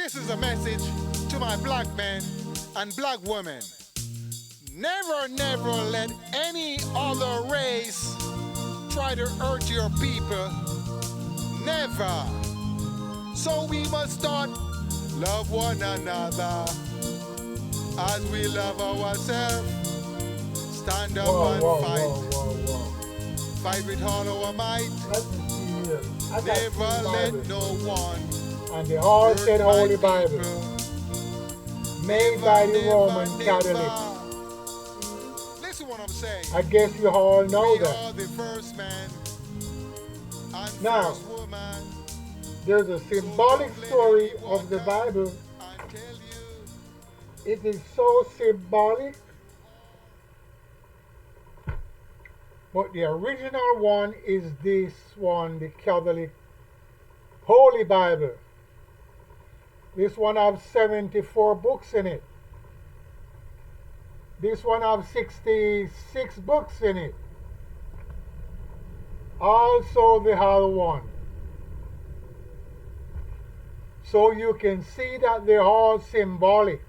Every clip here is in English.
This is a message to my black men and black women. Never, never let any other race try to hurt your people. Never. So we must start love one another as we love ourselves. Stand up Whoa, and whoa, fight. whoa, whoa, whoa. Fight with all our might. Let me see here. I got Never three let Bibles. no one And they all hurt said my Holy people. Bible. Made by the Roman Catholic. Listen what I'm saying. I guess you all know We that. are the first man and Now, first woman. there's a symbolic story of the Bible. I tell you, It is so symbolic. But the original one is this one, the Catholic Holy Bible. This one has 74 books in it. This one has 66 books in it. Also the other one. So you can see that they're all symbolic.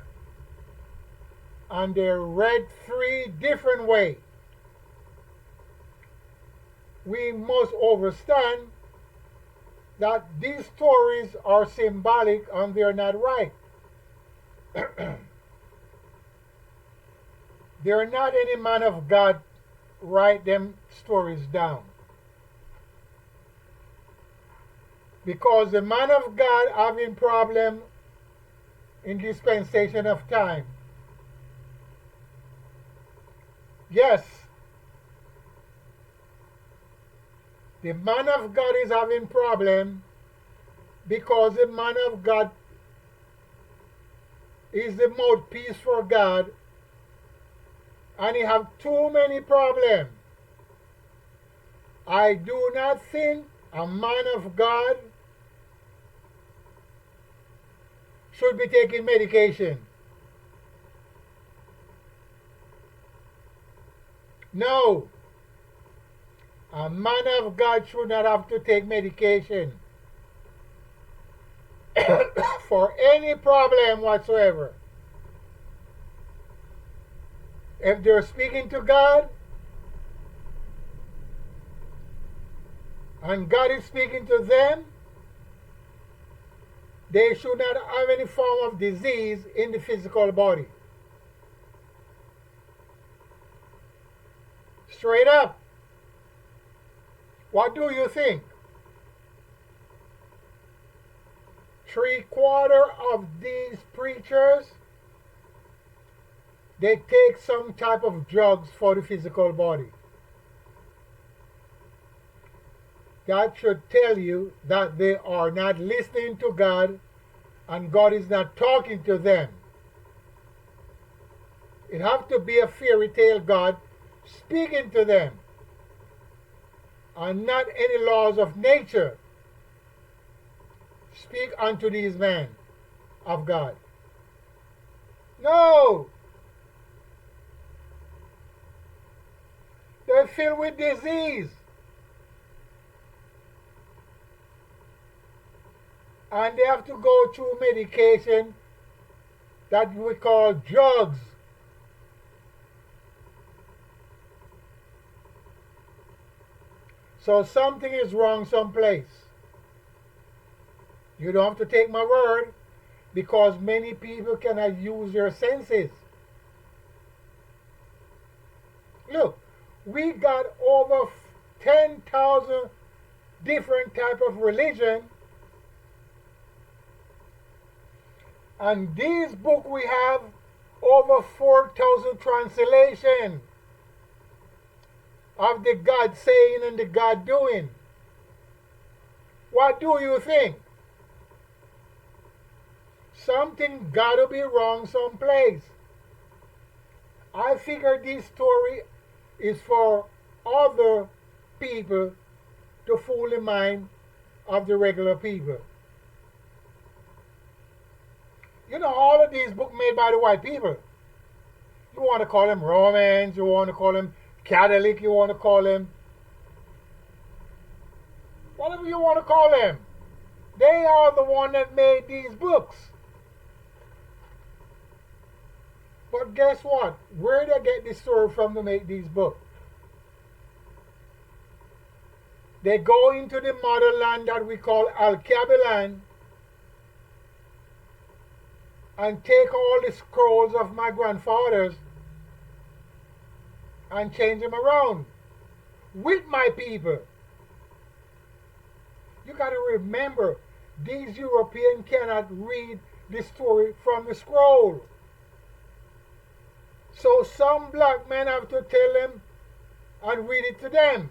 And they're read three different ways. We must understand that these stories are symbolic and they're not right. They're not any man of God write them stories down. Because the man of God having problem in dispensation of time. Yes, the man of God is having problem because the man of God is the mouthpiece for God and he have too many problems. I do not think a man of God should be taking medication. No. A man of God should not have to take medication for any problem whatsoever. If they're speaking to God and God is speaking to them, they should not have any form of disease in the physical body. Straight up. What do you think? 3/4 of these preachers, they take some type of drugs for the physical body. That should tell you that they are not listening to God and God is not talking to them. It have to be a fairy tale God speaking to them and not any laws of nature speak unto these men of God. No! They're filled with disease. And they have to go through medication that we call drugs. So something is wrong someplace. You don't have to take my word because many people cannot use their senses. Look, we got over 10,000 different type of religion, and these book we have over 4,000 translation of the God saying and the God doing. What do you think? Something gotta be wrong someplace. I figure this story is for other people to fool the mind of the regular people. You know, all of these books made by the white people. You want to call them Romans, you want to call them Catholic, you want to call them whatever you want to call them. They are the one that made these books. But guess what? Where did they get this story from to make these books? They go into the motherland that we call Al-Kabilan and take all the scrolls of my grandfathers and change them around with my people. You got to remember, these Europeans cannot read the story from the scroll. So some black men have to tell them and read it to them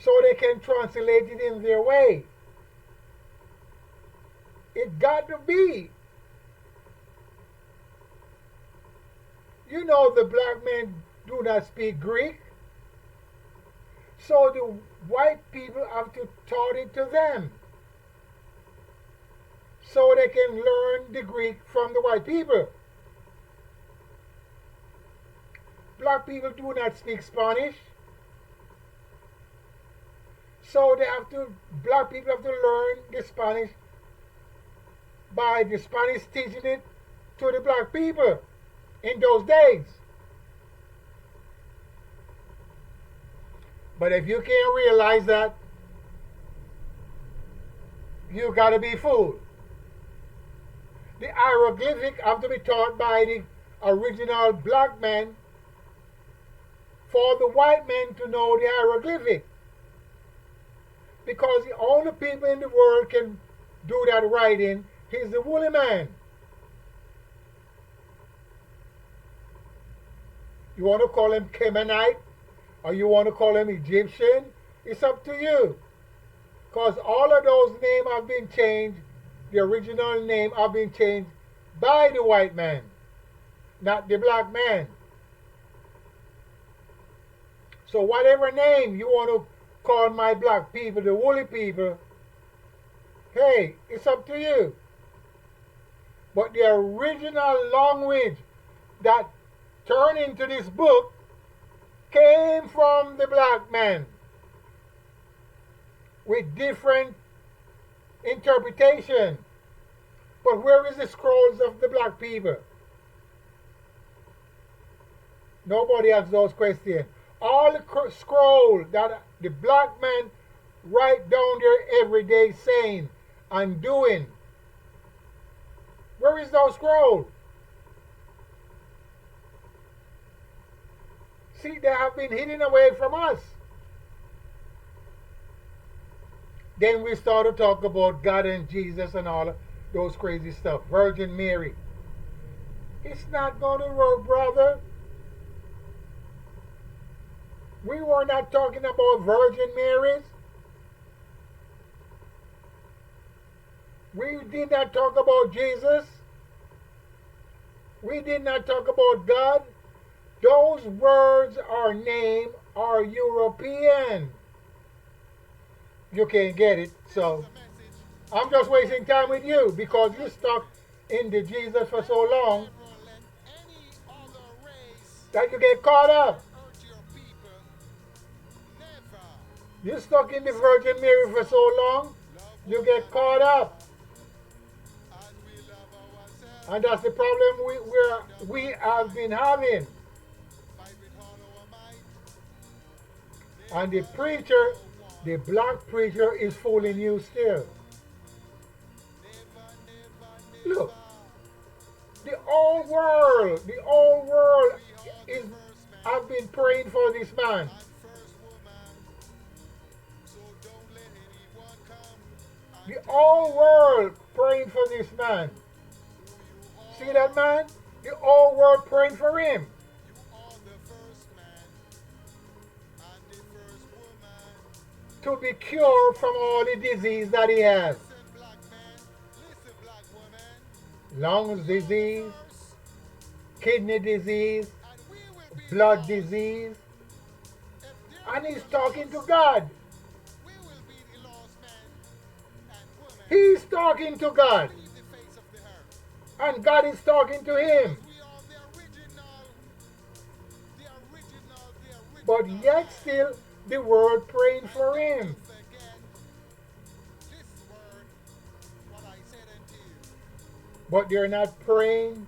so they can translate it in their way. It got to be. You know the black men do not speak Greek. So the white people have to taught it to them. So they can learn the Greek from the white people. Black people do not speak Spanish. So black people have to learn the Spanish by the Spanish teaching it to the black people in those days. But if you can't realize that, you gotta be fooled. The hieroglyphic have to be taught by the original black men for the white men to know the hieroglyphic. Because the only people in the world can do that writing is the woolly man. You want to call him Canaanite or you want to call him Egyptian? It's up to you. Because all of those names have been changed. The original name have been changed by the white man, not the black man. So whatever name you want to call my black people, the woolly people, hey, it's up to you. But the original language that turned into this book came from the black man with different interpretation. But where is the scrolls of the black people? Nobody asks those questions. All the scroll that the black men write down their everyday saying and doing, where is those scrolls? See, they have been hidden away from us. Then we start to talk about God and Jesus and all those crazy stuff. Virgin Mary. It's not going to work, brother. We were not talking about Virgin Marys. We did not talk about Jesus. We did not talk about God. Those words or name are European. You can't get it, so I'm just wasting time with you because you're stuck in the Jesus for so long that you get caught up. You're stuck in the Virgin Mary for so long, you get caught up. And that's the problem we have been having. And the preacher, the black preacher, is fooling you still. Look, the whole world is, I've been praying for this man. The whole world praying for this man. See that man? The whole world praying for him. To be cured from all the disease that he has. Lungs disease, kidney disease, blood disease. And he's talking to God. He's talking to God. And God is talking to him. But yet still the world praying for him. But they're not praying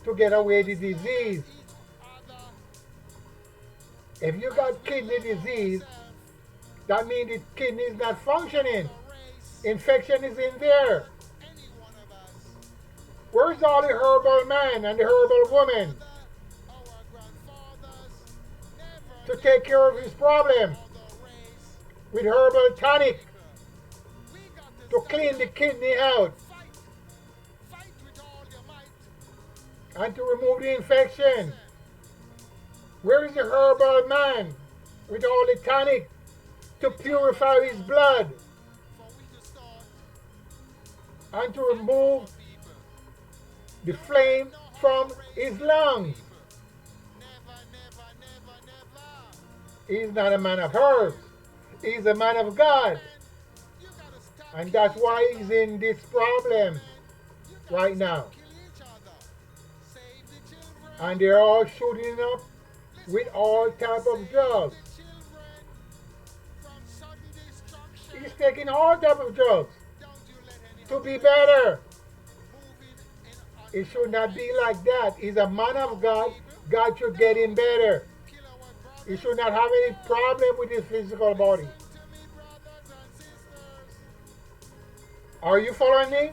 to get away the disease. If you got kidney disease, that means the kidney is not functioning. Infection is in there. Where's all the herbal man and the herbal woman to take care of his problem with herbal tonic to clean the kidney out and to remove the infection? Where is the herbal man with all the tonic to purify his blood and to remove the flame from his lungs? He's not a man of herbs. He's a man of God. And that's why he's in this problem right now. And they're all shooting up with all type of drugs. He's taking all type of drugs to be better. It should not be like that. He's a man of God. God should get him better. He should not have any problem with his physical body. Are you following me?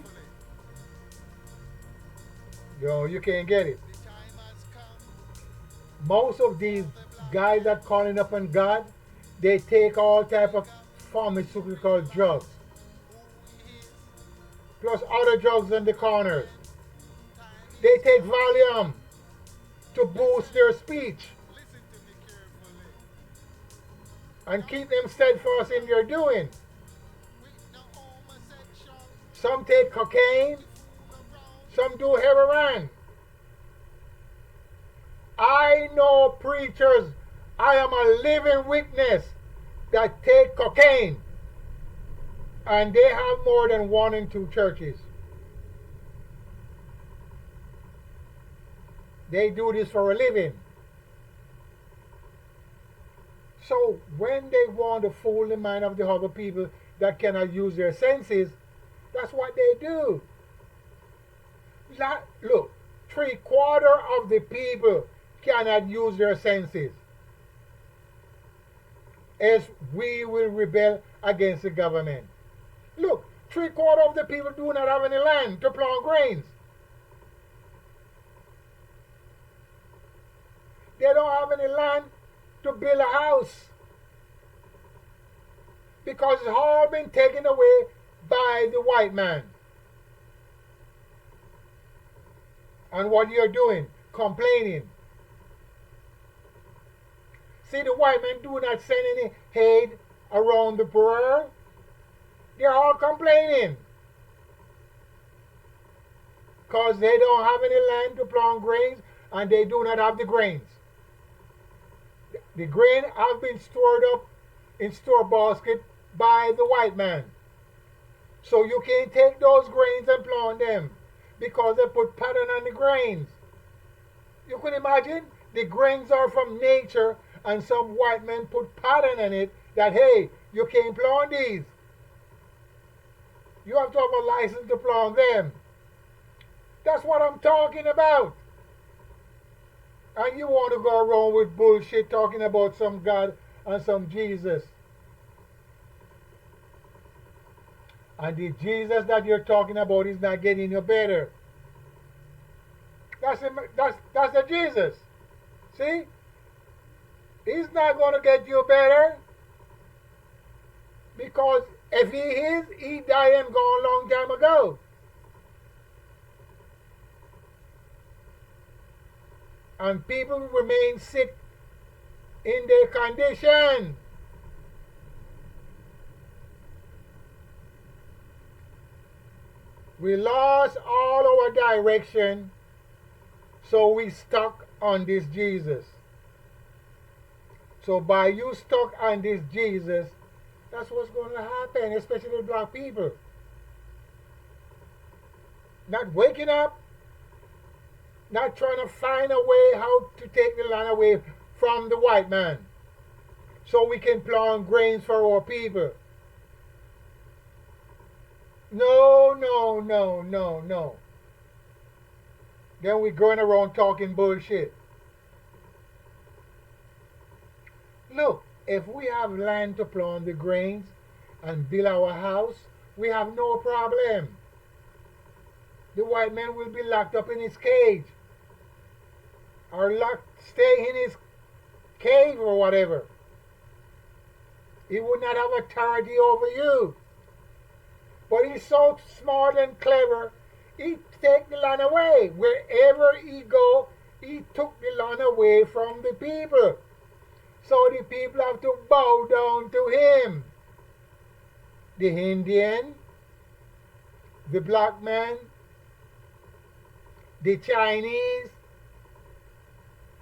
No, you can't get it. Most of these guys that calling up on God, they take all type of pharmaceutical drugs, plus other drugs in the corners. They take Valium to boost their speech and keep them steadfast in their doing. Some take cocaine, some do heroin. I know preachers, I am a living witness, that take cocaine, and they have more than 1 and 2 churches. They do this for a living. So when they want to fool the mind of the other people that cannot use their senses, that's what they do. Look, 3/4 of the people cannot use their senses, as we will rebel against the government. Look, 3/4 of the people do not have any land to plant grains. They don't have any land to build a house because it's all been taken away by the white man. And what you're doing? Complaining. See, the white men do not send any aid around the world. They're all complaining because they don't have any land to plant grains and they do not have the grains. The grain have been stored up in store basket by the white man. So you can't take those grains and plant them because they put pattern on the grains. You can imagine the grains are from nature and some white men put pattern on it that, hey, you can't plant these. You have to have a license to plant them. That's what I'm talking about. And you want to go around with bullshit talking about some God and some Jesus. And the Jesus that you're talking about is not getting you better. That's the Jesus. See? He's not going to get you better. Because if he is, he died and gone a long time ago. And people remain sick in their condition. We lost all our direction, so we stuck on this Jesus. So by you stuck on this Jesus, that's what's going to happen, especially with black people. Not waking up, not trying to find a way how to take the land away from the white man so we can plant grains for our people. No, no, no, no, no. Then we're going around talking bullshit. Look, if we have land to plant the grains and build our house, we have no problem. The white man will be locked up in his cage or stay in his cave or whatever. He would not have authority over you. But he's so smart and clever, he take the land away. Wherever he go, he took the land away from the people. So the people have to bow down to him. The Indian, the black man, the Chinese,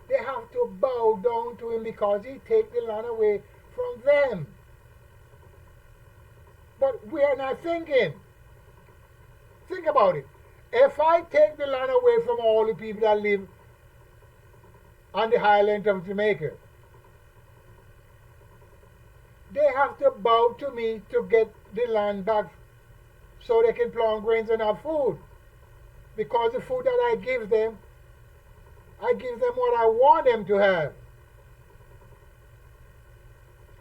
they have to bow down to him because he take the land away from them. But we are not thinking. Think about it. If I take the land away from all the people that live on the highland of Jamaica, they have to bow to me to get the land back so they can plant grains and have food. Because the food that I give them what I want them to have.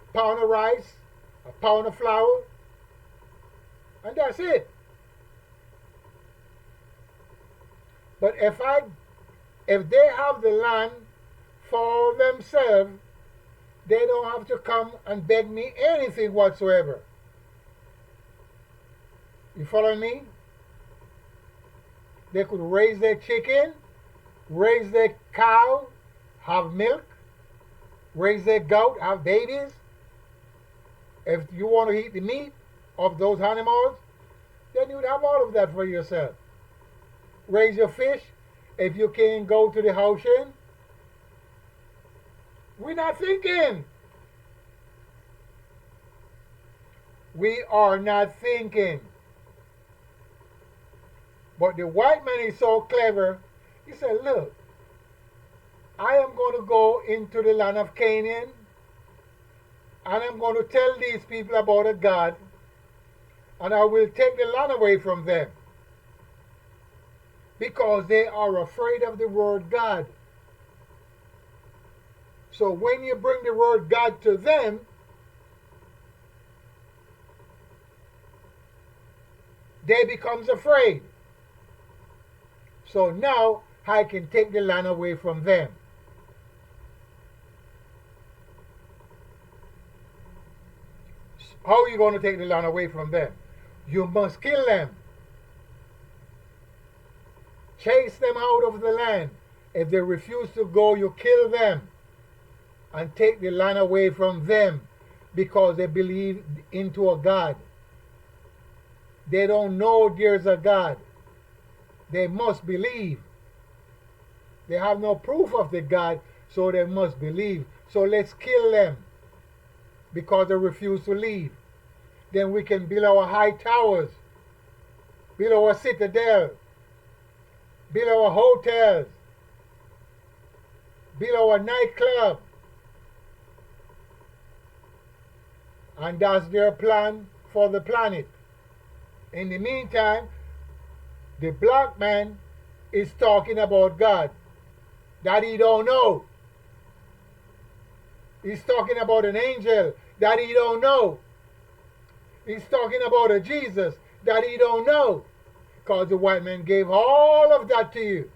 A pound of rice, a pound of flour, and that's it. But if they have the land for themselves, they don't have to come and beg me anything whatsoever. You follow me? They could raise their chicken, raise their cow, have milk, raise their goat, have babies. If you want to eat the meat of those animals, then you would have all of that for yourself. Raise your fish if you can go to the ocean. We're not thinking. We are not thinking. But the white man is so clever. He said, look, I am going to go into the land of Canaan and I'm going to tell these people about a God and I will take the land away from them because they are afraid of the word God. So when you bring the word God to them, they becomes afraid. So now I can take the land away from them. How are you going to take the land away from them? You must kill them. Chase them out of the land. If they refuse to go, you kill them and take the land away from them because they believe into a God. They don't know there's a God. They must believe. They have no proof of the God, so they must believe. So let's kill them because they refuse to leave. Then we can build our high towers, build our citadel, build our hotels, build our nightclub. And that's their plan for the planet. In the meantime, the black man is talking about God that he don't know. He's talking about an angel that he don't know. He's talking about a Jesus that he don't know. Because the white man gave all of that to you.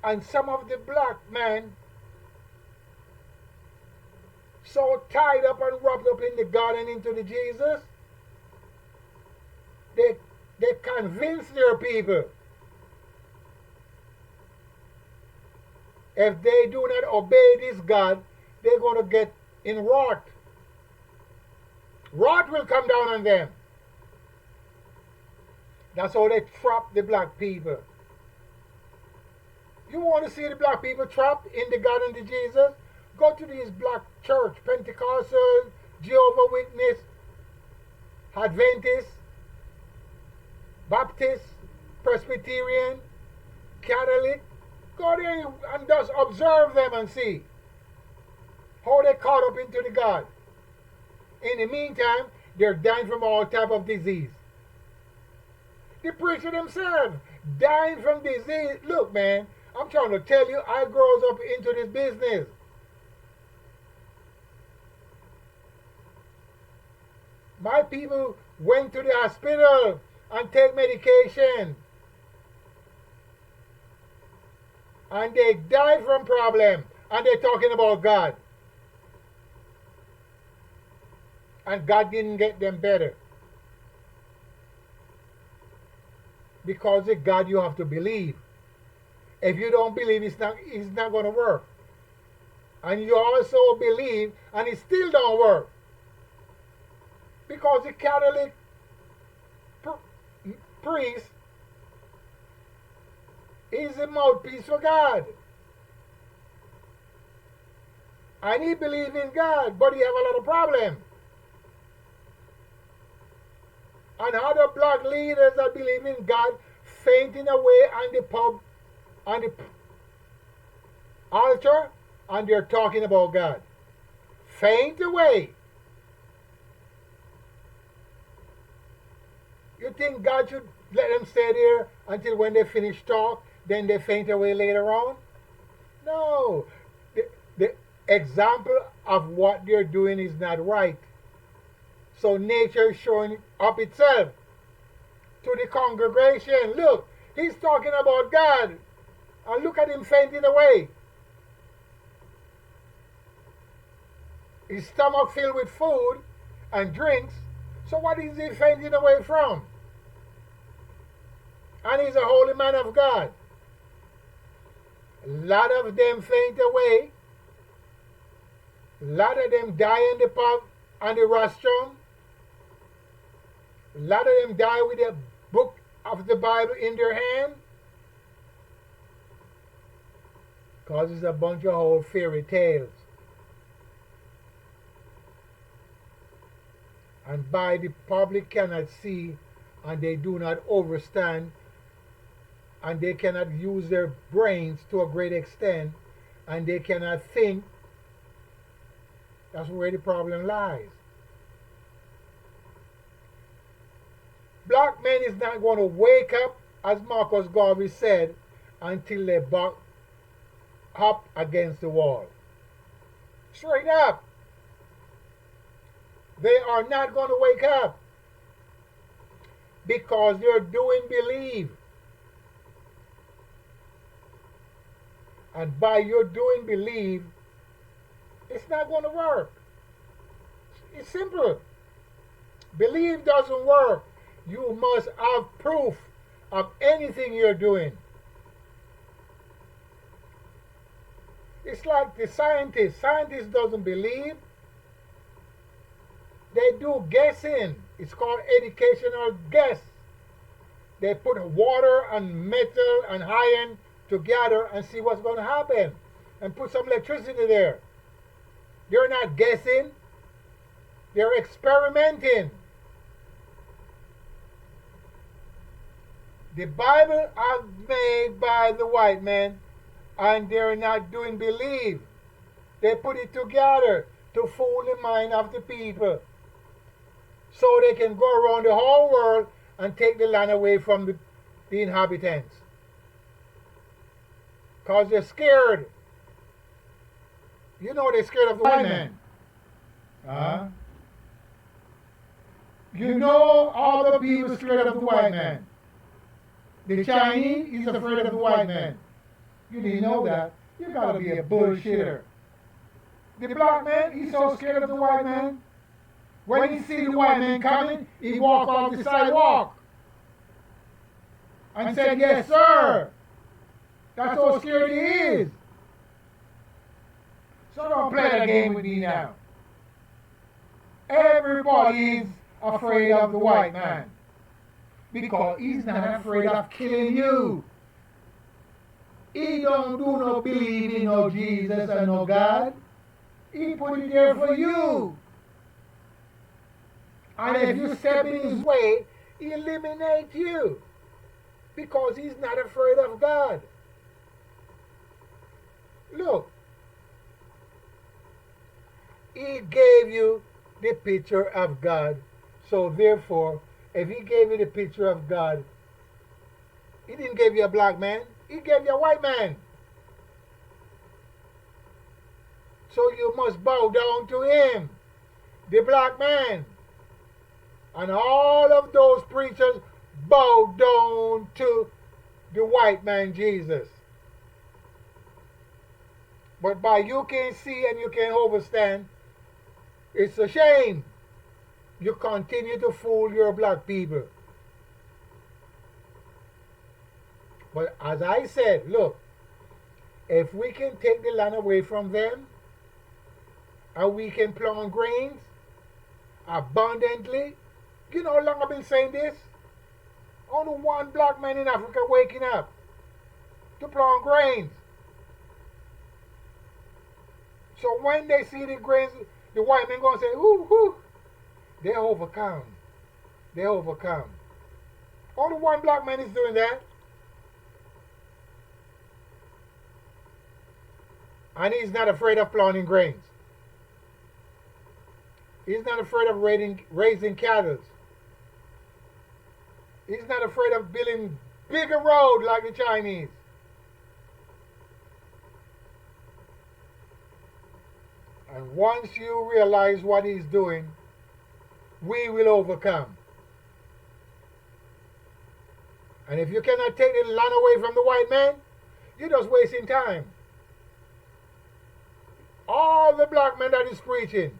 And some of the black men so tied up and wrapped up in the God and into the Jesus, they convince their people if they do not obey this God, they're going to get in wrath. Wrath will come down on them. That's how they trap the black people. You want to see the black people trapped in the God and the Jesus? Go to these black church, Pentecostal, Jehovah's Witness, Adventist, Baptist, Presbyterian, Catholic. Go there and just observe them and see how they caught up into the God. In the meantime, they're dying from all type of disease. The preacher themselves dying from disease. Look, man, I'm trying to tell you, I grows up into this business. My people went to the hospital and take medication. And they died from problem. And they're talking about God. And God didn't get them better. Because the God you have to believe. If you don't believe, it's not going to work. And you also believe, and it still don't work. Because the Catholic priest is the mouthpiece for God. And he believes in God, but he have a lot of problems. And other black leaders that believe in God fainting away on the pub, on the altar, and they're talking about God. Faint away. You think God should let them stay there until when they finish talk, then they faint away later on? No. The example of what they're doing is not right. So nature is showing up itself to the congregation. Look, he's talking about God. And look at him fainting away. His stomach filled with food and drinks. So what is he fainting away from? And he's a holy man of God. A lot of them faint away. A lot of them die in the pub and the rostrum. A lot of them die with a book of the Bible in their hand. Because it's a bunch of old fairy tales. And by the public cannot see, and they do not understand, and they cannot use their brains to a great extent, and they cannot think. That's where the problem lies. Black men is not going to wake up, as Marcus Garvey said, until they buck up against the wall. Straight up. They are not going to wake up because they're doing believe. And by your doing believe, it's not going to work. It's simple. Believe doesn't work. You must have proof of anything you're doing. It's like the scientist. Scientist doesn't believe. They do guessing. It's called educational guess. They put water and metal and iron together and see what's going to happen. And put some electricity there. They're not guessing. They're experimenting. The Bible is made by the white man, and they're not doing believe. They put it together to fool the mind of the people, so they can go around the whole world and take the land away from the inhabitants. Because they're scared. You know they're scared of the white man. You know all the people scared of the white man. The Chinese is afraid of the white man. You didn't know that. You gotta be a bullshitter. The black man, he's so scared of the white man. When he see the white man coming, he walk off the sidewalk and said, "Yes, sir." That's how scared he is. So don't play that game with me now. Everybody is afraid of the white man because he's not afraid of killing you. He don't do no believe in no Jesus and no God. He put it there for you. And if you step in his way, he eliminates you. Because he's not afraid of God. Look. He gave you the picture of God. So therefore, if he gave you the picture of God, He didn't give you a black man. He gave you a white man. So you must bow down to him, the black man. And all of those preachers bow down to the white man, Jesus. But by you can't see and you can't understand, it's a shame. You continue to fool your black people. But as I said, look, if we can take the land away from them, and we can plant grains abundantly, you know how long I've been saying this? Only one black man in Africa waking up to plant grains. So when they see the grains, the white men going to say, ooh, ooh, they overcome. They overcome. Only one black man is doing that. And he's not afraid of planting grains. He's not afraid of raising cattle. He's not afraid of building bigger roads like the Chinese. And once you realize what he's doing, we will overcome. And if you cannot take the land away from the white man, you're just wasting time. All the black men that is preaching,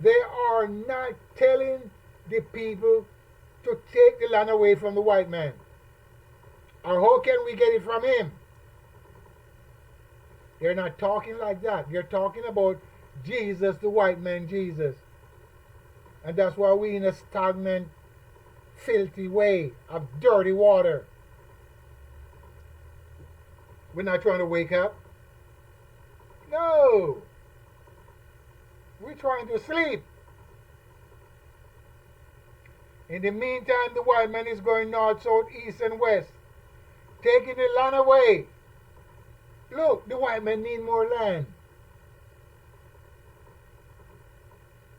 they are not telling the people to take the land away from the white man. Or how can we get it from him? They're not talking like that. They're talking about Jesus, the white man, Jesus. And that's why we're in a stagnant, filthy way of dirty water. We're not trying to wake up. No. We're trying to sleep. In the meantime, the white man is going north, south, east, and west, taking the land away. Look, the white men need more land.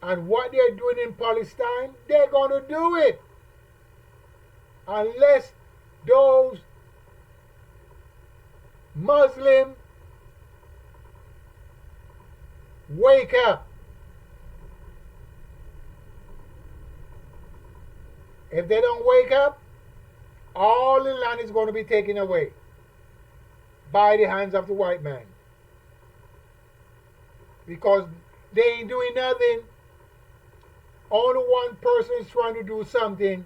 And what they're doing in Palestine, they're going to do it. Unless those Muslims wake up. If they don't wake up, all the land is going to be taken away by the hands of the white man. Because they ain't doing nothing. Only one person is trying to do something.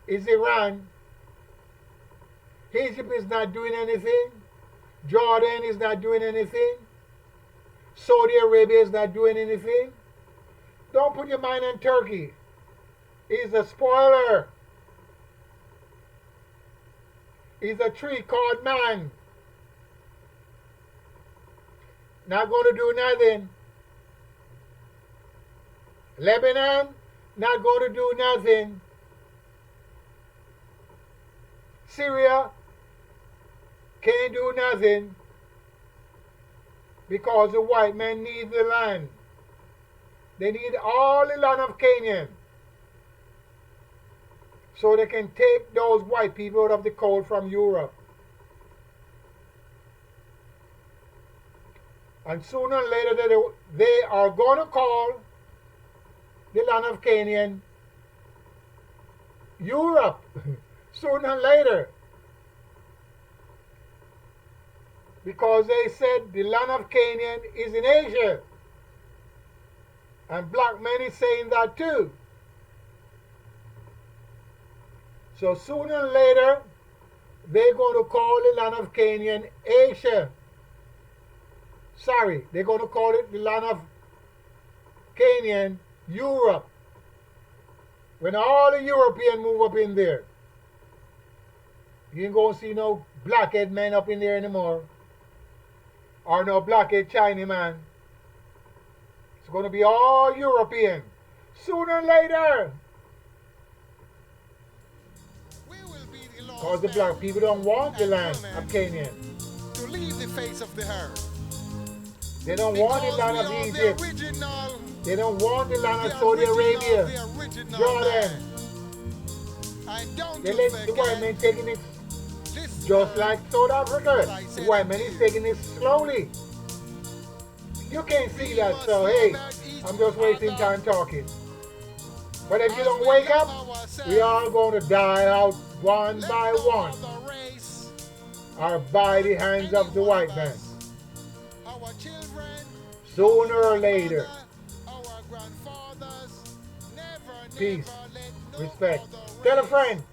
Is Iran. Egypt is not doing anything. Jordan is not doing anything. Saudi Arabia is not doing anything. Don't put your mind on Turkey. He's a spoiler. He's a tree called man. Not going to do nothing. Lebanon, not going to do nothing. Syria, can't do nothing. Because the white men need the land. They need all the land of Canaan. So they can take those white people out of the cold from Europe. And sooner or later they are going to call the land of Canaan Europe. Sooner or later. Because they said the land of Canaan is in Asia. And black men is saying that too. So sooner or later, they're going to call the land of Canaan Asia. Sorry, they're going to call it the land of Canaan Europe. When all the Europeans move up in there, you ain't going to see no blackhead men up in there anymore. Or no blackhead Chinese man. It's going to be all European. Sooner or later. Because the black people don't want the land of Canaan. To leave the face of the earth. They don't want the land of Egypt. They don't want the land of Saudi Arabia, Jordan. And don't They you let the white forget man taking it this just like South Africa. I The said white it man is is. taking it slowly. You can't see that, so hey, I'm just wasting time talking. But if you don't wake up, we are going to die out one by one, or by the hands of the white man. Our children, Sooner or later. our grandfathers, never, Peace. never let no Respect. other Tell a race friend.